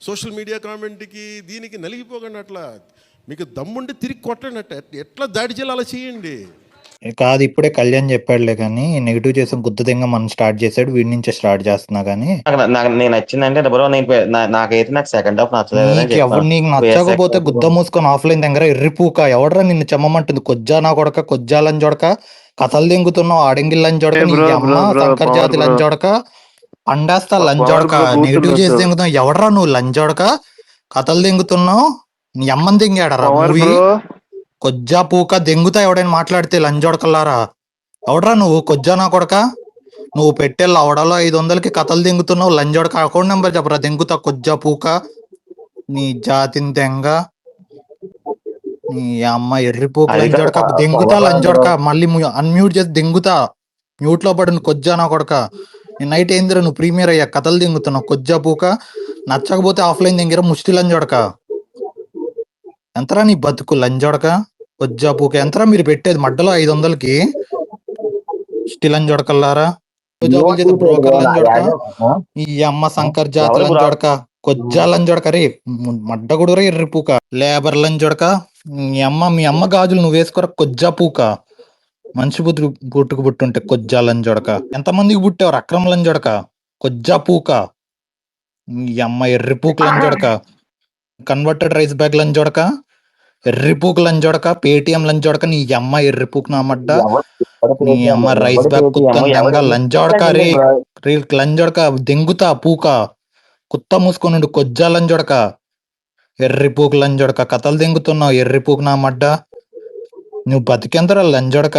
Social media కామెంట్కి దీనికి నలిగిపోకండి. అట్లా మీకు దమ్ముంటే తిరిగి కొట్టండి. అట్ట ఎట్లా దాడి చేయాలి అలా చేయండి. కాదు, ఇప్పుడే కళ్యాణ్ చెప్పాడులే కానీ నెగిటివ్ చేసి గుద్దుదంగా మనం స్టార్ట్ చేసాడు, వీడి నుంచే స్టార్ట్ చేస్తున్నా కానీ నేను నచ్చిందంటే బ్రో, నాకైతే నాకు సెకండ్ హాఫ్ నీకు నచ్చకపోతే గుద్ద మూసుకొని ఆఫ్లైన్ దగ్గర ఎర్రిపూక. ఎవడరా నిన్ను చెమ్మమంటుంది? కొజ్జా నా కొడక, కొజ్జాలని చూడక, కథలు దింగుతున్నావు, ఆడింగిల్ చూడక, నీ అమ్మ శంకర్ జాతి లంచోడక, అండేస్తా లంచోడక, నెగిటివ్ చేసి దింగుతున్నావు. ఎవడరా నువ్వు లంచోడక? కథలు దింగుతున్నావు, నీ అమ్మని దింగాడరా మూవీ. కొజ్జా పూక దెంగుతా ఎవడైనా మాట్లాడితే లంజోడకల్లారా. ఎవడరా నువ్వు? కొజ్జా నా కొడక, నువ్వు పెట్టే లవడలో 500కి కథలు దెంగుతున్నావు. లంజోడక అకౌంట్ నెంబర్ చెప్పరా, దెంగుతా కొజ్జా పూక. నీ జాతిని దెంగ, నీ అమ్మ ఎర్రిపూక లంజోడక, దెంగుతా లంజోడక. మళ్ళీ అన్మ్యూట్ చేసి దెంగుతా, మ్యూట్ లో పడిన కొజ్జా నా కొడక. నీ నైట్ ఏందిరా నువ్వు ప్రీమియర్ అయ్యా కథలు దెంగుతున్నావు కొజ్జా పూక. నచ్చకపోతే ఆఫ్లైన్ దెంగిరా ముష్టి లంజోడక. ఎంతరా నీ బతుకు లంజోడక, కొజ్జా పూక. ఎంతరా మీరు పెట్టేది మడ్డలో 500కి? స్టిలని జొడకల్లారా, బ్రోకర్లని జొడక, ఈ అమ్మ శంకర్ జాతులని జొడక, కొజ్జాలని జొడక. రే మడ్డ కూడా ఎర్రిపూక, లేబర్లని జొడక. మీ అమ్మ గాజులు నువ్వు వేసుకోరా కొజ్జా పూక. మనిషి పుట్టుకు పుట్టుంటే కొజ్జాలని జొడక. ఎంతమందికి పుట్టేవారు అక్రమలని జొడక, కొజ్జా పూక. ఈ అమ్మ ఎర్రిపూకలని జొడక, కన్వర్టెడ్ రైస్ బ్యాగ్ లని జొడక, ఎర్రిపూకు లంచోడక, పేటిఎం లంచోడక. నీ అమ్మ ఎర్రిపూకు నా మడ్డ, నీ అమ్మ రైస్ బ్యాగ్ కుత్తంగా లంచోడక. రే లంచోడక దెంగుతా పూక, కుత్త మూసుకొని కొజ్జా లంచోడక, ఎర్రిపూకు లంచోడక. కథలు దెంగుతున్నావు ఎర్రిపూకు నా మడ్డ. నువ్వు బతికెంతరా లంచోడక.